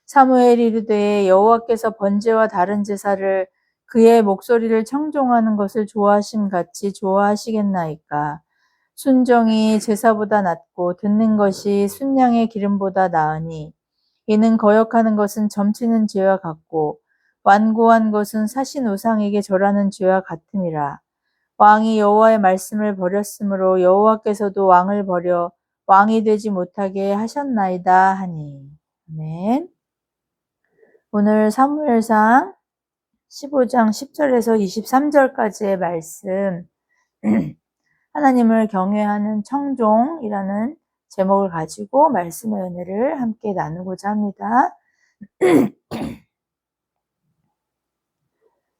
사무엘이 이르되 여호와께서 번제와 다른 제사를 그의 목소리를 청종하는 것을 좋아하심 같이 좋아하시겠나이까. 순종이 제사보다 낫고 듣는 것이 순양의 기름보다 나으니 이는 거역하는 것은 점치는 죄와 같고 완고한 것은 사신 우상에게 절하는 죄와 같음이라. 왕이 여호와의 말씀을 버렸으므로 여호와께서도 왕을 버려 왕이 되지 못하게 하셨나이다 하니. 아멘. 오늘 사무엘상 15장 10절에서 23절까지의 말씀 하나님을 경외하는 청종이라는 제목을 가지고 말씀의 은혜를 함께 나누고자 합니다.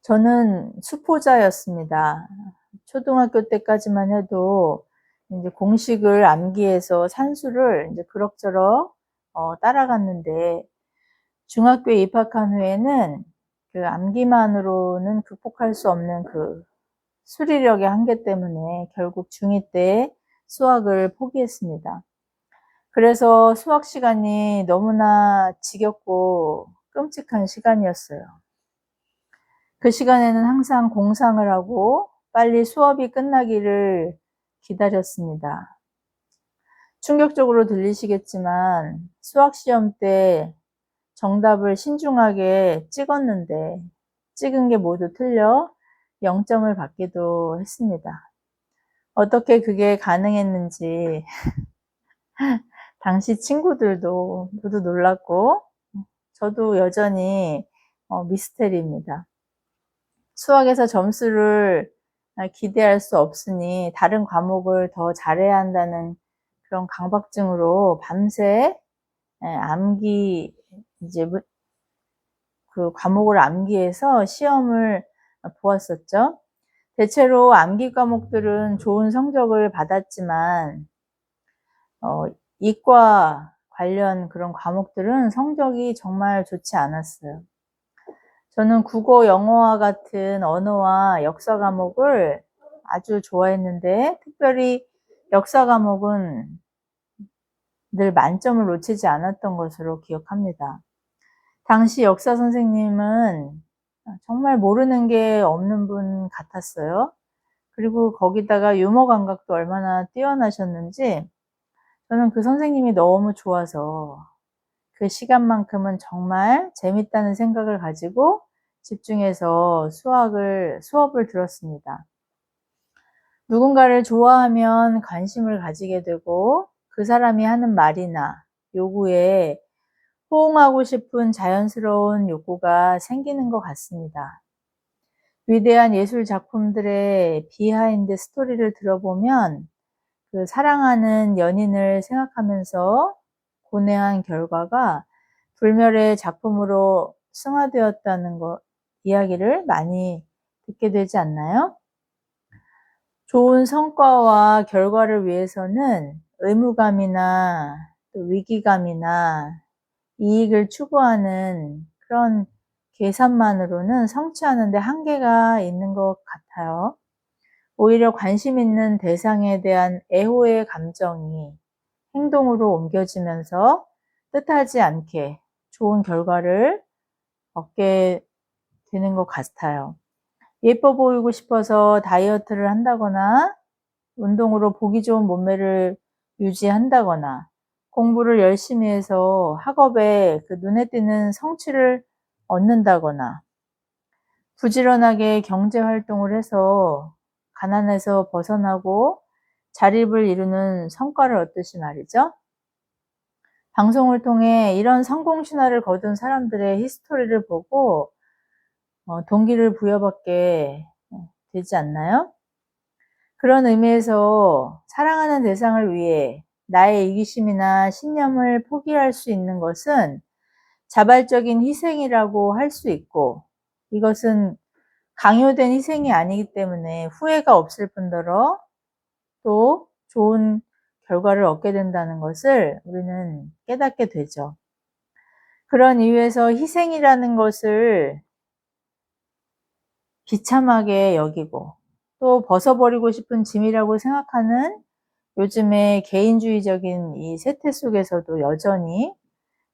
저는 수포자였습니다. 초등학교 때까지만 해도 이제 공식을 암기해서 산수를 이제 그럭저럭 따라갔는데 중학교에 입학한 후에는 그 암기만으로는 극복할 수 없는 그 수리력의 한계 때문에 결국 중2 때 수학을 포기했습니다. 그래서 수학 시간이 너무나 지겹고 끔찍한 시간이었어요. 그 시간에는 항상 공상을 하고 빨리 수업이 끝나기를 기다렸습니다. 충격적으로 들리시겠지만 수학 시험 때 정답을 신중하게 찍었는데 찍은 게 모두 틀려 0점을 받기도 했습니다. 어떻게 그게 가능했는지 당시 친구들도 모두 놀랐고 저도 여전히 미스테리입니다. 수학에서 점수를 기대할 수 없으니 다른 과목을 더 잘해야 한다는 그런 강박증으로 밤새 암기 이제 그 과목을 암기해서 시험을 보았었죠. 대체로 암기 과목들은 좋은 성적을 받았지만 이과 관련 그런 과목들은 성적이 정말 좋지 않았어요. 저는 국어, 영어와 같은 언어와 역사 과목을 아주 좋아했는데 특별히 역사 과목은 늘 만점을 놓치지 않았던 것으로 기억합니다. 당시 역사 선생님은 정말 모르는 게 없는 분 같았어요. 그리고 거기다가 유머 감각도 얼마나 뛰어나셨는지 저는 그 선생님이 너무 좋아서 그 시간만큼은 정말 재밌다는 생각을 가지고 집중해서 수업을 들었습니다. 누군가를 좋아하면 관심을 가지게 되고 그 사람이 하는 말이나 요구에 호응하고 싶은 자연스러운 욕구가 생기는 것 같습니다. 위대한 예술 작품들의 비하인드 스토리를 들어보면 그 사랑하는 연인을 생각하면서 고뇌한 결과가 불멸의 작품으로 승화되었다는 이야기를 많이 듣게 되지 않나요? 좋은 성과와 결과를 위해서는 의무감이나 또 위기감이나 이익을 추구하는 그런 계산만으로는 성취하는 데 한계가 있는 것 같아요. 오히려 관심 있는 대상에 대한 애호의 감정이 행동으로 옮겨지면서 뜻하지 않게 좋은 결과를 얻게 되는 것 같아요. 예뻐 보이고 싶어서 다이어트를 한다거나 운동으로 보기 좋은 몸매를 유지한다거나 공부를 열심히 해서 학업에 그 눈에 띄는 성취를 얻는다거나 부지런하게 경제 활동을 해서 가난에서 벗어나고 자립을 이루는 성과를 얻듯이 말이죠. 방송을 통해 이런 성공 신화를 거둔 사람들의 히스토리를 보고 동기를 부여받게 되지 않나요? 그런 의미에서 사랑하는 대상을 위해 나의 이기심이나 신념을 포기할 수 있는 것은 자발적인 희생이라고 할 수 있고 이것은 강요된 희생이 아니기 때문에 후회가 없을 뿐더러 또 좋은 결과를 얻게 된다는 것을 우리는 깨닫게 되죠. 그런 이유에서 희생이라는 것을 비참하게 여기고 또 벗어버리고 싶은 짐이라고 생각하는 요즘의 개인주의적인 이 세태 속에서도 여전히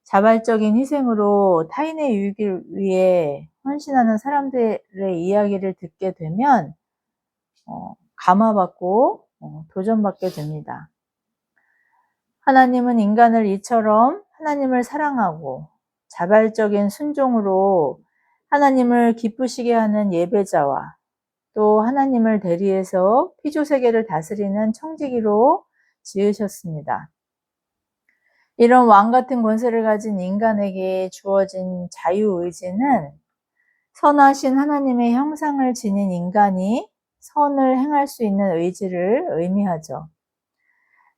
자발적인 희생으로 타인의 유익을 위해 헌신하는 사람들의 이야기를 듣게 되면 감화받고 도전받게 됩니다. 하나님은 인간을 이처럼 하나님을 사랑하고 자발적인 순종으로 하나님을 기쁘시게 하는 예배자와 또 하나님을 대리해서 피조세계를 다스리는 청지기로 지으셨습니다. 이런 왕같은 권세를 가진 인간에게 주어진 자유의지는 선하신 하나님의 형상을 지닌 인간이 선을 행할 수 있는 의지를 의미하죠.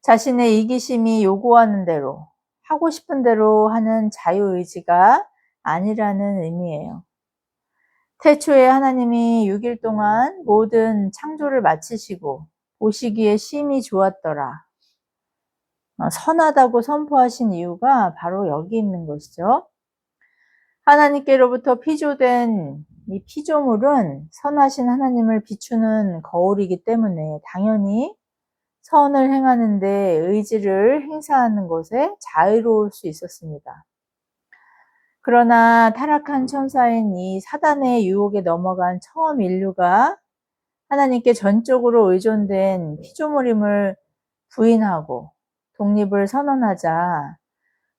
자신의 이기심이 요구하는 대로, 하고 싶은 대로 하는 자유의지가 아니라는 의미예요. 태초에 하나님이 6일 동안 모든 창조를 마치시고 보시기에 심히 좋았더라. 선하다고 선포하신 이유가 바로 여기 있는 것이죠. 하나님께로부터 피조된 이 피조물은 선하신 하나님을 비추는 거울이기 때문에 당연히 선을 행하는데 의지를 행사하는 것에 자유로울 수 있었습니다. 그러나 타락한 천사인 이 사단의 유혹에 넘어간 처음 인류가 하나님께 전적으로 의존된 피조물임을 부인하고 독립을 선언하자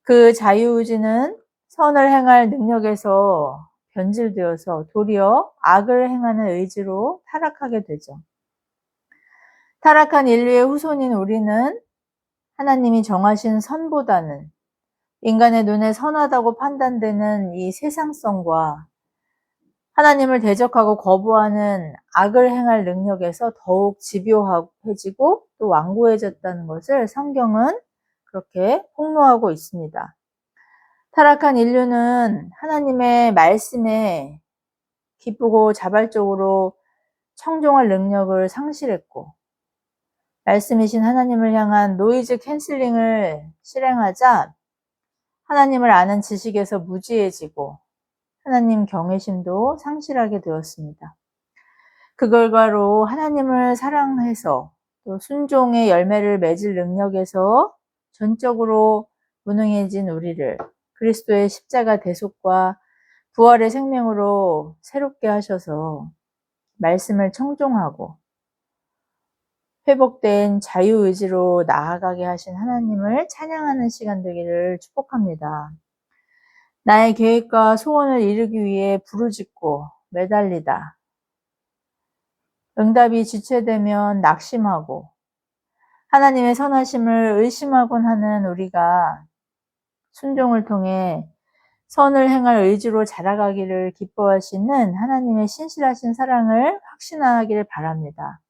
그 자유의지는 선을 행할 능력에서 변질되어서 도리어 악을 행하는 의지로 타락하게 되죠. 타락한 인류의 후손인 우리는 하나님이 정하신 선보다는 인간의 눈에 선하다고 판단되는 이 세상성과 하나님을 대적하고 거부하는 악을 행할 능력에서 더욱 집요해지고 또 완고해졌다는 것을 성경은 그렇게 폭로하고 있습니다. 타락한 인류는 하나님의 말씀에 기쁘고 자발적으로 청종할 능력을 상실했고 말씀이신 하나님을 향한 노이즈 캔슬링을 실행하자 하나님을 아는 지식에서 무지해지고 하나님 경외심도 상실하게 되었습니다. 그 결과로 하나님을 사랑해서 또 순종의 열매를 맺을 능력에서 전적으로 무능해진 우리를 그리스도의 십자가 대속과 부활의 생명으로 새롭게 하셔서 말씀을 청종하고 회복된 자유의지로 나아가게 하신 하나님을 찬양하는 시간 되기를 축복합니다. 나의 계획과 소원을 이루기 위해 부르짖고 매달리다. 응답이 지체되면 낙심하고 하나님의 선하심을 의심하곤 하는 우리가 순종을 통해 선을 행할 의지로 자라가기를 기뻐하시는 하나님의 신실하신 사랑을 확신하기를 바랍니다.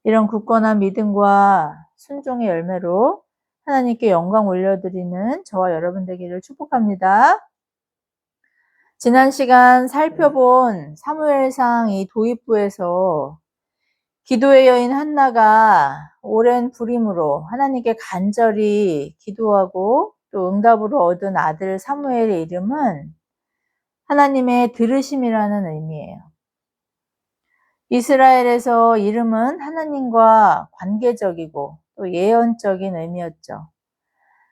이런 굳건한 믿음과 순종의 열매로 하나님께 영광 올려드리는 저와 여러분 되기를 축복합니다. 지난 시간 살펴본 사무엘상 이 도입부에서 기도의 여인 한나가 오랜 불임으로 하나님께 간절히 기도하고 또 응답으로 얻은 아들 사무엘의 이름은 하나님의 들으심이라는 의미예요. 이스라엘에서 이름은 하나님과 관계적이고 또 예언적인 의미였죠.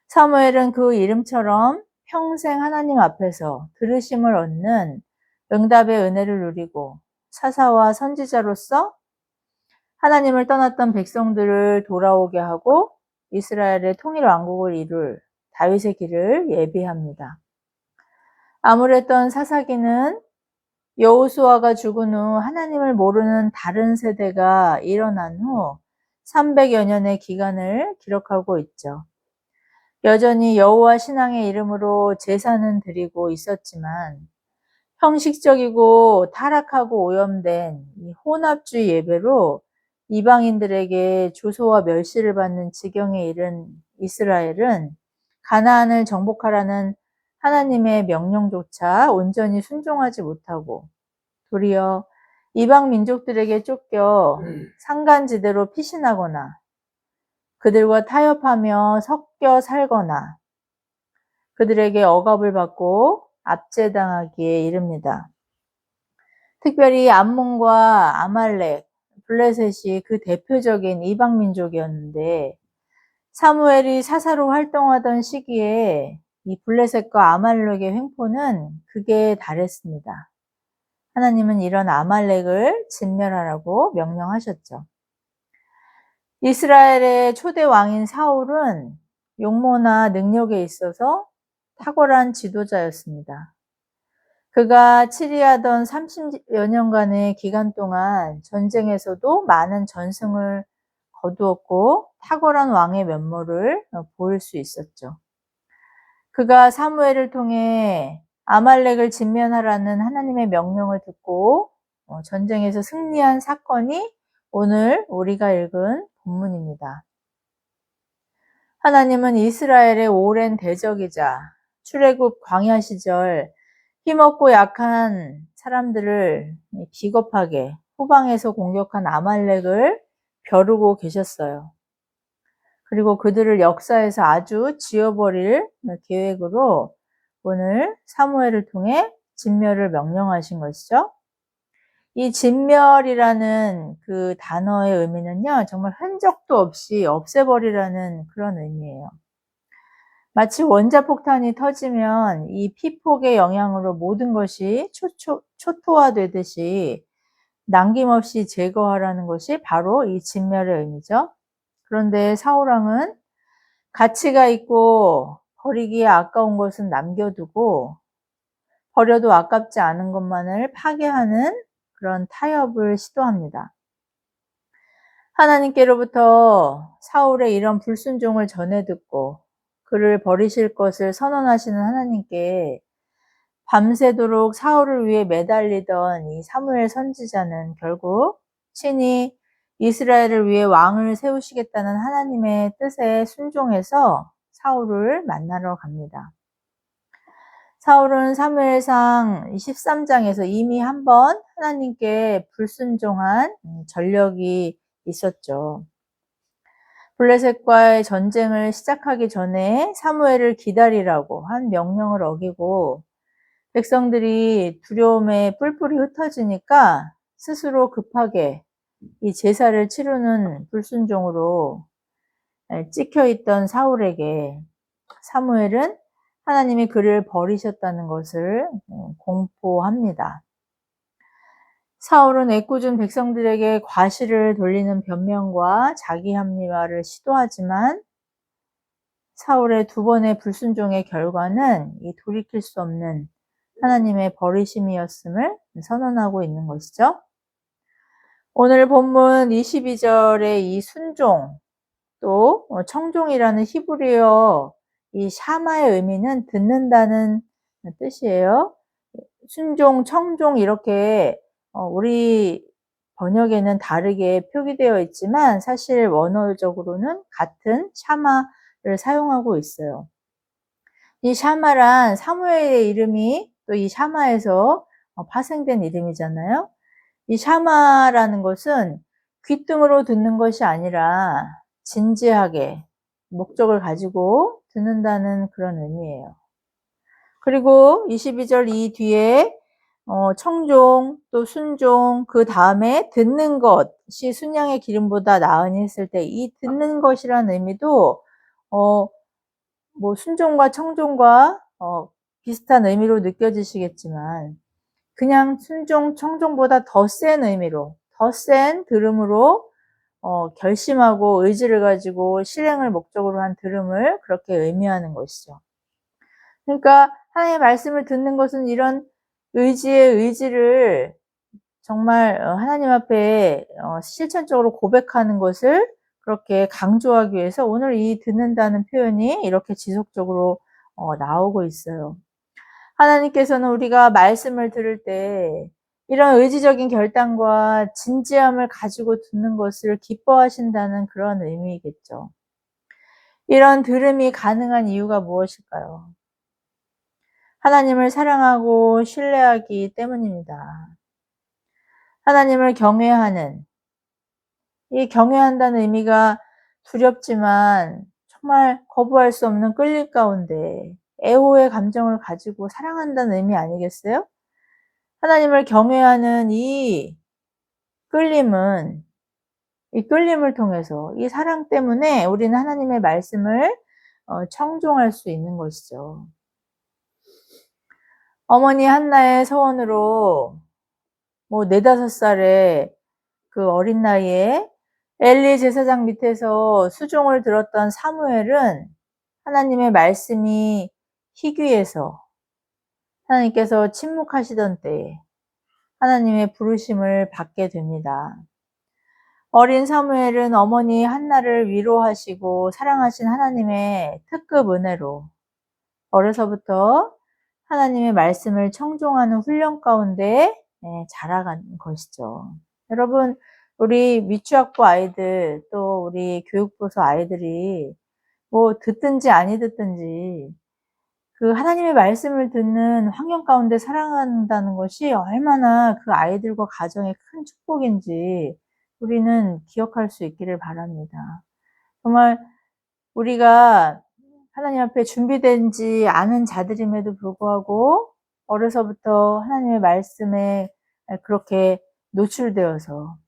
사무엘은 그 이름처럼 평생 하나님 앞에서 들으심을 얻는 응답의 은혜를 누리고 사사와 선지자로서 하나님을 떠났던 백성들을 돌아오게 하고 이스라엘의 통일 왕국을 이룰 다윗의 길을 예비합니다. 아무랬던 사사기는 여호수아가 죽은 후 하나님을 모르는 다른 세대가 일어난 후 300여 년의 기간을 기록하고 있죠. 여전히 여호와 신앙의 이름으로 제사는 드리고 있었지만 형식적이고 타락하고 오염된 이 혼합주의 예배로 이방인들에게 조소와 멸시를 받는 지경에 이른 이스라엘은 가나안을 정복하라는 하나님의 명령조차 온전히 순종하지 못하고 도리어 이방 민족들에게 쫓겨 산간지대로 피신하거나 그들과 타협하며 섞여 살거나 그들에게 억압을 받고 압제당하기에 이릅니다. 특별히 암몬과 아말렉, 블레셋이 그 대표적인 이방 민족이었는데 사무엘이 사사로 활동하던 시기에 이 블레셋과 아말렉의 횡포는 극에 달했습니다. 하나님은 이런 아말렉을 진멸하라고 명령하셨죠. 이스라엘의 초대 왕인 사울은 용모나 능력에 있어서 탁월한 지도자였습니다. 그가 치리하던 30여 년간의 기간 동안 전쟁에서도 많은 전승을 거두었고 탁월한 왕의 면모를 보일 수 있었죠. 그가 사무엘을 통해 아말렉을 진면하라는 하나님의 명령을 듣고 전쟁에서 승리한 사건이 오늘 우리가 읽은 본문입니다. 하나님은 이스라엘의 오랜 대적이자 출애굽 광야 시절 힘없고 약한 사람들을 비겁하게 후방에서 공격한 아말렉을 벼르고 계셨어요. 그리고 그들을 역사에서 아주 지워버릴 계획으로 오늘 사무엘을 통해 진멸을 명령하신 것이죠. 이 진멸이라는 그 단어의 의미는요, 정말 흔적도 없이 없애버리라는 그런 의미예요. 마치 원자폭탄이 터지면 이 피폭의 영향으로 모든 것이 초토화되듯이 남김없이 제거하라는 것이 바로 이 진멸의 의미죠. 그런데 사울왕은 가치가 있고 버리기에 아까운 것은 남겨두고 버려도 아깝지 않은 것만을 파괴하는 그런 타협을 시도합니다. 하나님께로부터 사울의 이런 불순종을 전해 듣고 그를 버리실 것을 선언하시는 하나님께 밤새도록 사울을 위해 매달리던 이 사무엘 선지자는 결국 친히 이스라엘을 위해 왕을 세우시겠다는 하나님의 뜻에 순종해서 사울을 만나러 갑니다. 사울은 사무엘상 13장에서 이미 한번 하나님께 불순종한 전력이 있었죠. 블레셋과의 전쟁을 시작하기 전에 사무엘을 기다리라고 한 명령을 어기고 백성들이 두려움에 뿔뿔이 흩어지니까 스스로 급하게 이 제사를 치르는 불순종으로 찍혀있던 사울에게 사무엘은 하나님이 그를 버리셨다는 것을 공포합니다. 사울은 애꿎은 백성들에게 과시를 돌리는 변명과 자기 합리화를 시도하지만 사울의 두 번의 불순종의 결과는 이 돌이킬 수 없는 하나님의 버리심이었음을 선언하고 있는 것이죠. 오늘 본문 22절의 이 순종 또 청종이라는 히브리어 이 샤마의 의미는 듣는다는 뜻이에요. 순종, 청종 이렇게 우리 번역에는 다르게 표기되어 있지만 사실 원어적으로는 같은 샤마를 사용하고 있어요. 이 샤마란 사무엘의 이름이 또 이 샤마에서 파생된 이름이잖아요. 이 샤마라는 것은 귓등으로 듣는 것이 아니라 진지하게 목적을 가지고 듣는다는 그런 의미예요. 그리고 22절 이 뒤에 청종 또 순종 그 다음에 듣는 것이 순양의 기름보다 나으니 했을 때 이 듣는 것이라는 의미도 뭐 순종과 청종과 비슷한 의미로 느껴지시겠지만 그냥 순종, 청종보다 더 센 의미로, 더 센 들음으로 결심하고 의지를 가지고 실행을 목적으로 한 들음을 그렇게 의미하는 것이죠. 그러니까 하나님의 말씀을 듣는 것은 이런 의지의 의지를 정말 하나님 앞에 실천적으로 고백하는 것을 그렇게 강조하기 위해서 오늘 이 듣는다는 표현이 이렇게 지속적으로 나오고 있어요. 하나님께서는 우리가 말씀을 들을 때 이런 의지적인 결단과 진지함을 가지고 듣는 것을 기뻐하신다는 그런 의미이겠죠. 이런 들음이 가능한 이유가 무엇일까요? 하나님을 사랑하고 신뢰하기 때문입니다. 하나님을 경외하는, 이 경외한다는 의미가 두렵지만 정말 거부할 수 없는 끌림 가운데 애호의 감정을 가지고 사랑한다는 의미 아니겠어요? 하나님을 경외하는 이 끌림은 이 끌림을 통해서 이 사랑 때문에 우리는 하나님의 말씀을 청종할 수 있는 것이죠. 어머니 한나의 서원으로 4~5살에 그 어린 나이에 엘리 제사장 밑에서 수종을 들었던 사무엘은 하나님의 말씀이 희귀해서 하나님께서 침묵하시던 때에 하나님의 부르심을 받게 됩니다. 어린 사무엘은 어머니 한나를 위로하시고 사랑하신 하나님의 특급 은혜로 어려서부터 하나님의 말씀을 청종하는 훈련 가운데 자라간 것이죠. 여러분, 우리 미취학부 아이들 또 우리 교육부서 아이들이 듣든지 아니 듣든지 그 하나님의 말씀을 듣는 환경 가운데 살아간다는 것이 얼마나 그 아이들과 가정의 큰 축복인지 우리는 기억할 수 있기를 바랍니다. 정말 우리가 하나님 앞에 준비된지 아는 자들임에도 불구하고 어려서부터 하나님의 말씀에 그렇게 노출되어서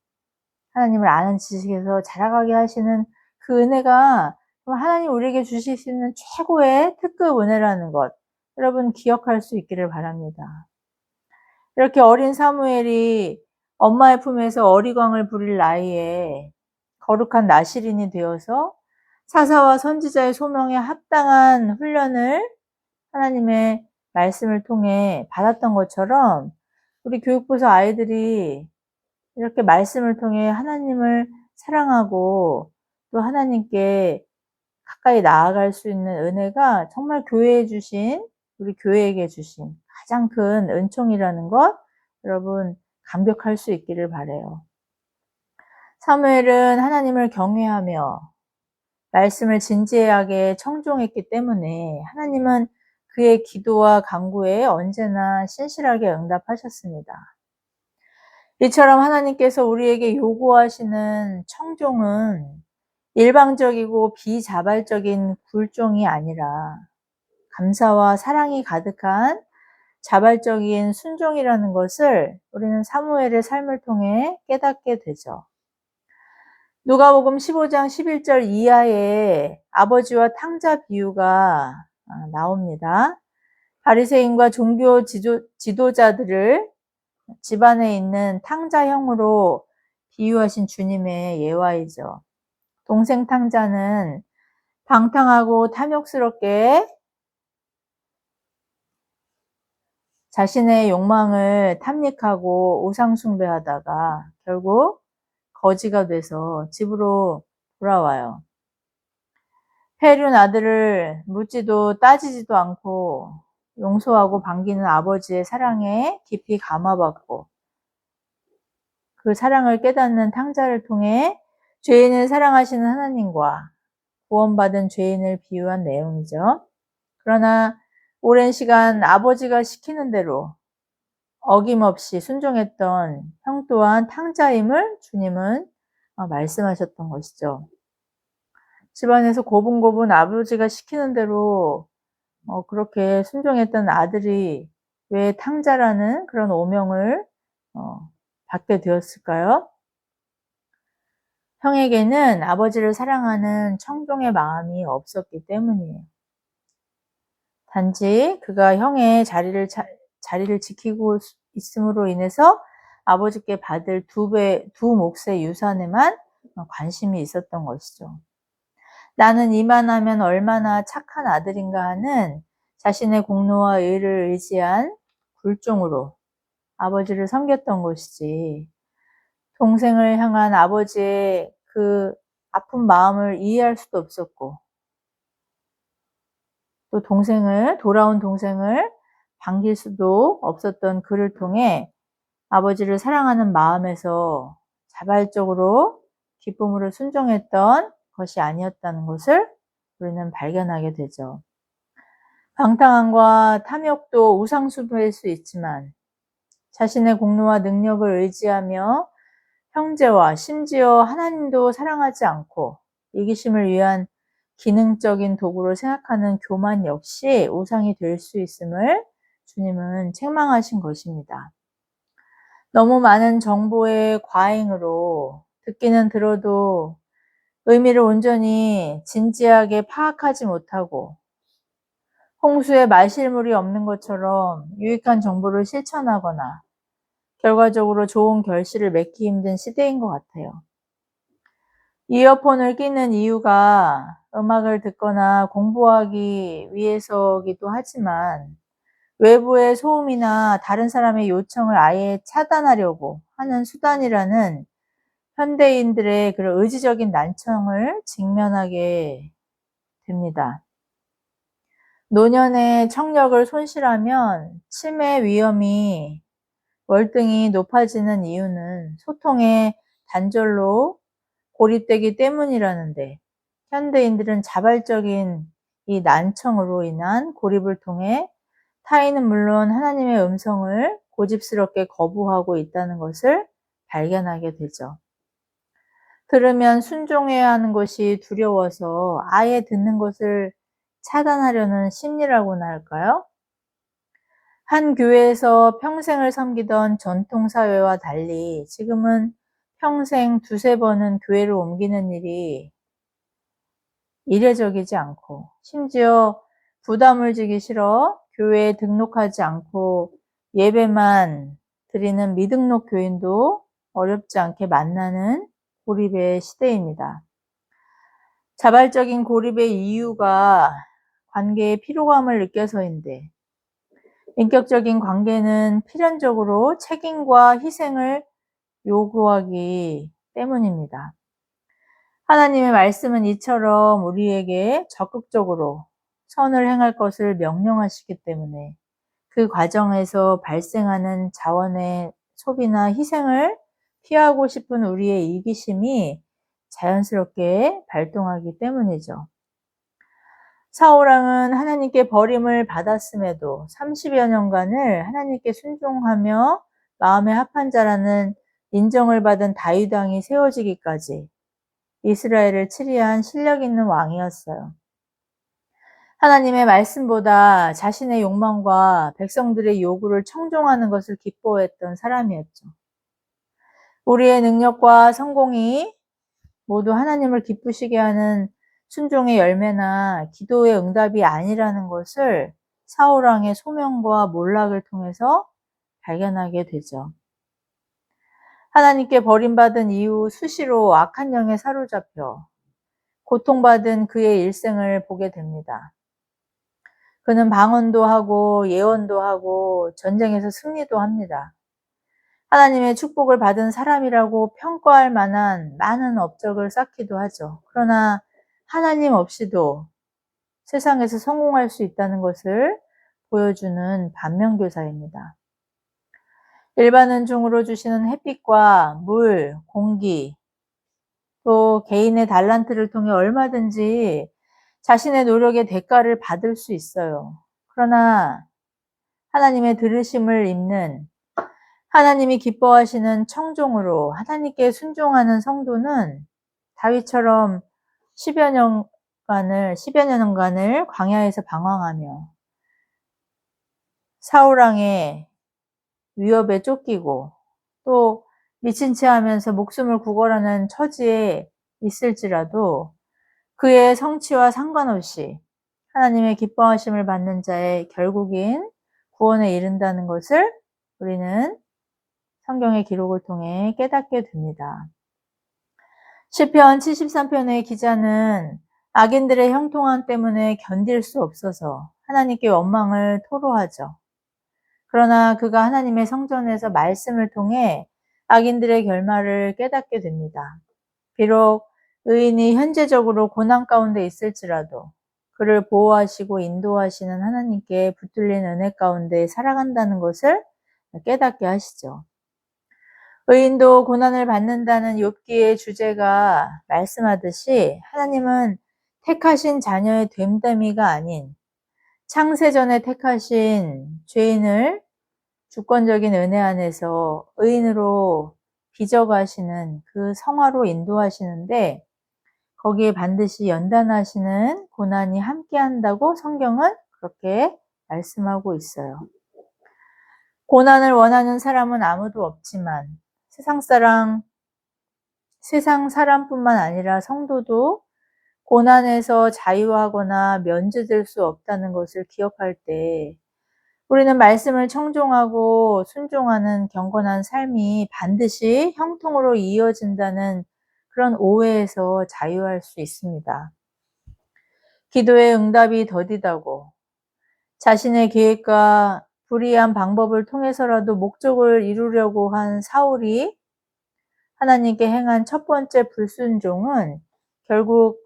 하나님을 아는 지식에서 자라가게 하시는 그 은혜가 하나님 우리에게 주시는 최고의 특급 은혜라는 것, 여러분 기억할 수 있기를 바랍니다. 이렇게 어린 사무엘이 엄마의 품에서 어리광을 부릴 나이에 거룩한 나실인이 되어서 사사와 선지자의 소명에 합당한 훈련을 하나님의 말씀을 통해 받았던 것처럼 우리 교육부서 아이들이 이렇게 말씀을 통해 하나님을 사랑하고 또 하나님께 가까이 나아갈 수 있는 은혜가 정말 교회에 주신, 우리 교회에게 주신 가장 큰 은총이라는 것, 여러분 감격할 수 있기를 바라요. 사무엘은 하나님을 경외하며 말씀을 진지하게 청종했기 때문에 하나님은 그의 기도와 간구에 언제나 신실하게 응답하셨습니다. 이처럼 하나님께서 우리에게 요구하시는 청종은 일방적이고 비자발적인 굴종이 아니라 감사와 사랑이 가득한 자발적인 순종이라는 것을 우리는 사무엘의 삶을 통해 깨닫게 되죠. 누가복음 15장 11절 이하에 아버지와 탕자 비유가 나옵니다. 바리새인과 종교 지도자들을 집안에 있는 탕자형으로 비유하신 주님의 예화이죠. 동생 탕자는 방탕하고 탐욕스럽게 자신의 욕망을 탐닉하고 우상 숭배하다가 결국 거지가 돼서 집으로 돌아와요. 폐륜 아들을 묻지도 따지지도 않고 용서하고 반기는 아버지의 사랑에 깊이 감화받고 그 사랑을 깨닫는 탕자를 통해 죄인을 사랑하시는 하나님과 구원받은 죄인을 비유한 내용이죠. 그러나 오랜 시간 아버지가 시키는 대로 어김없이 순종했던 형 또한 탕자임을 주님은 말씀하셨던 것이죠. 집안에서 고분고분 아버지가 시키는 대로 그렇게 순종했던 아들이 왜 탕자라는 그런 오명을 받게 되었을까요? 형에게는 아버지를 사랑하는 청종의 마음이 없었기 때문이에요. 단지 그가 형의 자리를 지키고 있음으로 인해서 아버지께 받을 두 몫의 유산에만 관심이 있었던 것이죠. 나는 이만하면 얼마나 착한 아들인가 하는 자신의 공로와 의를 의지한 굴종으로 아버지를 섬겼던 것이지, 동생을 향한 아버지의 그 아픈 마음을 이해할 수도 없었고, 또 돌아온 동생을 반길 수도 없었던 그를 통해 아버지를 사랑하는 마음에서 자발적으로 기쁨으로 순종했던 것이 아니었다는 것을 우리는 발견하게 되죠. 방탕함과 탐욕도 우상숭배일 수 있지만 자신의 공로와 능력을 의지하며 형제와 심지어 하나님도 사랑하지 않고 이기심을 위한 기능적인 도구로 생각하는 교만 역시 우상이 될 수 있음을 주님은 책망하신 것입니다. 너무 많은 정보의 과잉으로 듣기는 들어도 의미를 온전히 진지하게 파악하지 못하고 홍수에 마실물이 없는 것처럼 유익한 정보를 실천하거나 결과적으로 좋은 결실을 맺기 힘든 시대인 것 같아요. 이어폰을 끼는 이유가 음악을 듣거나 공부하기 위해서기도 하지만 외부의 소음이나 다른 사람의 요청을 아예 차단하려고 하는 수단이라는 현대인들의 그런 의지적인 난청을 직면하게 됩니다. 노년의 청력을 손실하면 치매 위험이 월등히 높아지는 이유는 소통의 단절로 고립되기 때문이라는데 현대인들은 자발적인 이 난청으로 인한 고립을 통해 타인은 물론 하나님의 음성을 고집스럽게 거부하고 있다는 것을 발견하게 되죠. 들으면 순종해야 하는 것이 두려워서 아예 듣는 것을 차단하려는 심리라고나 할까요? 한 교회에서 평생을 섬기던 전통사회와 달리 지금은 평생 두세 번은 교회를 옮기는 일이 이례적이지 않고 심지어 부담을 지기 싫어 교회에 등록하지 않고 예배만 드리는 미등록 교인도 어렵지 않게 만나는 고립의 시대입니다. 자발적인 고립의 이유가 관계의 피로감을 느껴서인데 인격적인 관계는 필연적으로 책임과 희생을 요구하기 때문입니다. 하나님의 말씀은 이처럼 우리에게 적극적으로 선을 행할 것을 명령하시기 때문에 그 과정에서 발생하는 자원의 소비나 희생을 피하고 싶은 우리의 이기심이 자연스럽게 발동하기 때문이죠. 사울왕은 하나님께 버림을 받았음에도 30여 년간을 하나님께 순종하며 마음에 합한 자라는 인정을 받은 다윗 왕이 세워지기까지 이스라엘을 치리한 실력 있는 왕이었어요. 하나님의 말씀보다 자신의 욕망과 백성들의 요구를 청종하는 것을 기뻐했던 사람이었죠. 우리의 능력과 성공이 모두 하나님을 기쁘시게 하는 순종의 열매나 기도의 응답이 아니라는 것을 사울왕의 소명과 몰락을 통해서 발견하게 되죠. 하나님께 버림받은 이후 수시로 악한 영에 사로잡혀 고통받은 그의 일생을 보게 됩니다. 그는 방언도 하고 예언도 하고 전쟁에서 승리도 합니다. 하나님의 축복을 받은 사람이라고 평가할 만한 많은 업적을 쌓기도 하죠. 그러나 하나님 없이도 세상에서 성공할 수 있다는 것을 보여주는 반면교사입니다. 일반 은총으로 주시는 햇빛과 물, 공기, 또 개인의 달란트를 통해 얼마든지 자신의 노력의 대가를 받을 수 있어요. 그러나 하나님의 들으심을 입는 하나님이 기뻐하시는 청종으로 하나님께 순종하는 성도는 다윗처럼 10여 년간을 광야에서 방황하며 사울왕의 위협에 쫓기고 또 미친 채 하면서 목숨을 구걸하는 처지에 있을지라도 그의 성취와 상관없이 하나님의 기뻐하심을 받는 자의 결국인 구원에 이른다는 것을 우리는 성경의 기록을 통해 깨닫게 됩니다. 시편 73편의 기자는 악인들의 형통함 때문에 견딜 수 없어서 하나님께 원망을 토로하죠. 그러나 그가 하나님의 성전에서 말씀을 통해 악인들의 결말을 깨닫게 됩니다. 비록 의인이 현재적으로 고난 가운데 있을지라도 그를 보호하시고 인도하시는 하나님께 붙들린 은혜 가운데 살아간다는 것을 깨닫게 하시죠. 의인도 고난을 받는다는 욥기의 주제가 말씀하듯이 하나님은 택하신 자녀의 됨됨이가 아닌 창세전에 택하신 죄인을 주권적인 은혜 안에서 의인으로 빚어가시는 그 성화로 인도하시는데 거기에 반드시 연단하시는 고난이 함께한다고 성경은 그렇게 말씀하고 있어요. 고난을 원하는 사람은 아무도 없지만 세상 사람 세상 사람뿐만 아니라 성도도 고난에서 자유하거나 면제될 수 없다는 것을 기억할 때 우리는 말씀을 청종하고 순종하는 경건한 삶이 반드시 형통으로 이어진다는 그런 오해에서 자유할 수 있습니다. 기도의 응답이 더디다고 자신의 계획과 불의한 방법을 통해서라도 목적을 이루려고 한 사울이 하나님께 행한 첫 번째 불순종은 결국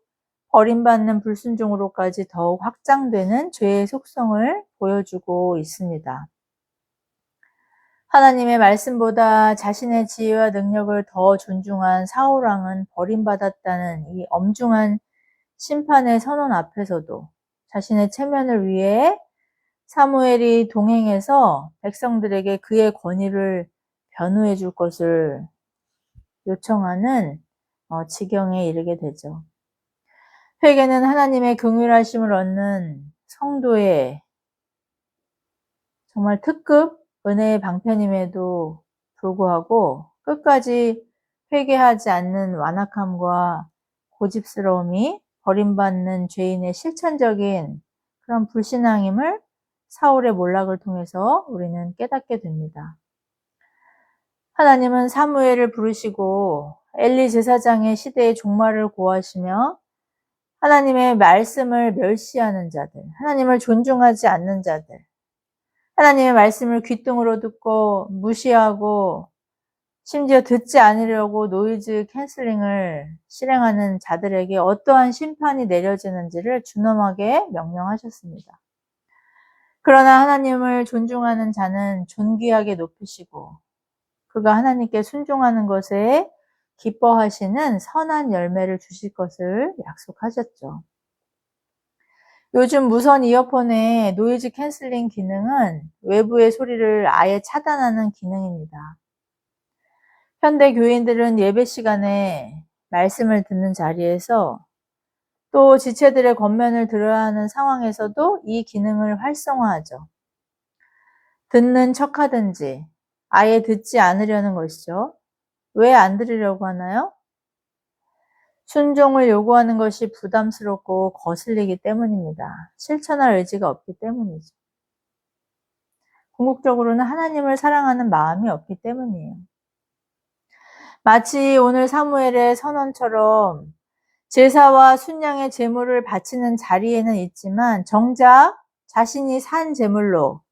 버림받는 불순종으로까지 더욱 확장되는 죄의 속성을 보여주고 있습니다. 하나님의 말씀보다 자신의 지혜와 능력을 더 존중한 사울 왕은 버림받았다는 이 엄중한 심판의 선언 앞에서도 자신의 체면을 위해 사무엘이 동행해서 백성들에게 그의 권위를 변호해 줄 것을 요청하는 지경에 이르게 되죠. 회개는 하나님의 긍휼하심을 얻는 성도의 정말 특급 은혜의 방편임에도 불구하고 끝까지 회개하지 않는 완악함과 고집스러움이 버림받는 죄인의 실천적인 그런 불신앙임을 사울의 몰락을 통해서 우리는 깨닫게 됩니다. 하나님은 사무엘을 부르시고 엘리 제사장의 시대의 종말을 고하시며 하나님의 말씀을 멸시하는 자들, 하나님을 존중하지 않는 자들, 하나님의 말씀을 귓등으로 듣고 무시하고 심지어 듣지 않으려고 노이즈 캔슬링을 실행하는 자들에게 어떠한 심판이 내려지는지를 준엄하게 명령하셨습니다. 그러나 하나님을 존중하는 자는 존귀하게 높이시고 그가 하나님께 순종하는 것에 기뻐하시는 선한 열매를 주실 것을 약속하셨죠. 요즘 무선 이어폰의 노이즈 캔슬링 기능은 외부의 소리를 아예 차단하는 기능입니다. 현대 교인들은 예배 시간에 말씀을 듣는 자리에서 또 지체들의 겉면을 들어야 하는 상황에서도 이 기능을 활성화하죠. 듣는 척하든지 아예 듣지 않으려는 것이죠. 왜 안 들으려고 하나요? 순종을 요구하는 것이 부담스럽고 거슬리기 때문입니다. 실천할 의지가 없기 때문이죠. 궁극적으로는 하나님을 사랑하는 마음이 없기 때문이에요. 마치 오늘 사무엘의 선언처럼 제사와 순양의 제물을 바치는 자리에는 있지만 정작 자신이 산 제물로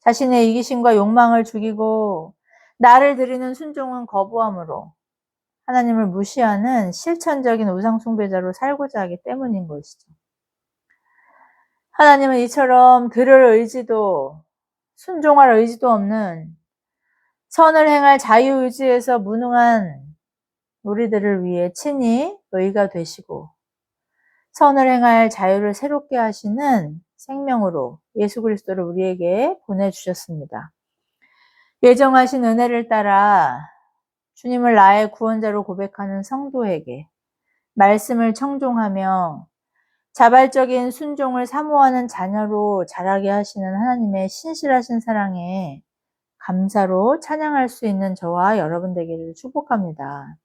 자신의 이기심과 욕망을 죽이고 나를 드리는 순종은 거부함으로 하나님을 무시하는 실천적인 우상 숭배자로 살고자 하기 때문인 것이죠. 하나님은 이처럼 들을 의지도 순종할 의지도 없는 선을 행할 자유의지에서 무능한 우리들을 위해 친히 의가 되시고 선을 행할 자유를 새롭게 하시는 생명으로 예수 그리스도를 우리에게 보내주셨습니다. 예정하신 은혜를 따라 주님을 나의 구원자로 고백하는 성도에게 말씀을 청종하며 자발적인 순종을 사모하는 자녀로 자라게 하시는 하나님의 신실하신 사랑에 감사로 찬양할 수 있는 저와 여러분 되기를 축복합니다.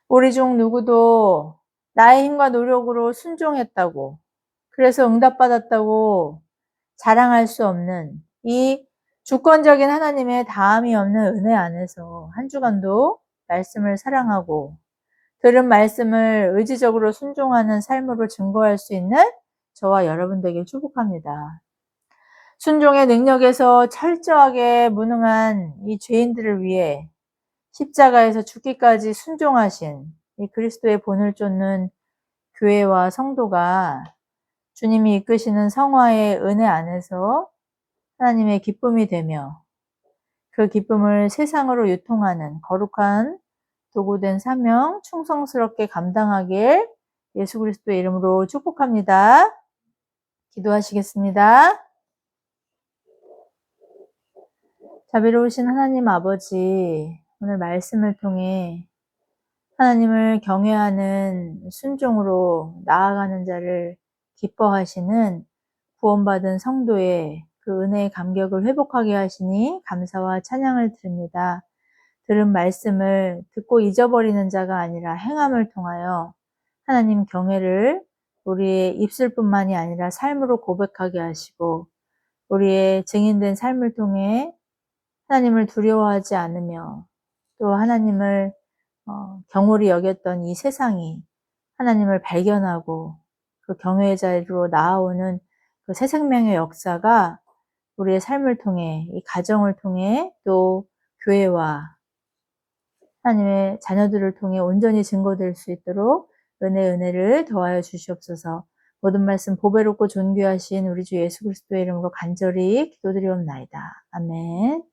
우리 중 누구도 나의 힘과 노력으로 순종했다고, 그래서 응답받았다고 자랑할 수 없는 이 주권적인 하나님의 다함이 없는 은혜 안에서 한 주간도 말씀을 사랑하고 들은 말씀을 의지적으로 순종하는 삶으로 증거할 수 있는 저와 여러분 되길 축복합니다. 순종의 능력에서 철저하게 무능한 이 죄인들을 위해 십자가에서 죽기까지 순종하신 이 그리스도의 본을 쫓는 교회와 성도가 주님이 이끄시는 성화의 은혜 안에서 하나님의 기쁨이 되며 그 기쁨을 세상으로 유통하는 거룩한 도구된 사명 충성스럽게 감당하길 예수 그리스도의 이름으로 축복합니다. 기도하시겠습니다. 자비로우신 하나님 아버지, 오늘 말씀을 통해 하나님을 경외하는 순종으로 나아가는 자를 기뻐하시는 구원받은 성도의 그 은혜의 감격을 회복하게 하시니 감사와 찬양을 드립니다. 들은 말씀을 듣고 잊어버리는 자가 아니라 행함을 통하여 하나님 경외를 우리의 입술뿐만이 아니라 삶으로 고백하게 하시고 우리의 증인된 삶을 통해 하나님을 두려워하지 않으며 또 하나님을 경홀히 여겼던 이 세상이 하나님을 발견하고 그 경외의 자리로 나아오는 그 새 생명의 역사가 우리의 삶을 통해 이 가정을 통해 또 교회와 하나님의 자녀들을 통해 온전히 증거될 수 있도록 은혜를 더하여 주시옵소서. 모든 말씀 보배롭고 존귀하신 우리 주 예수 그리스도의 이름으로 간절히 기도드리옵나이다. 아멘.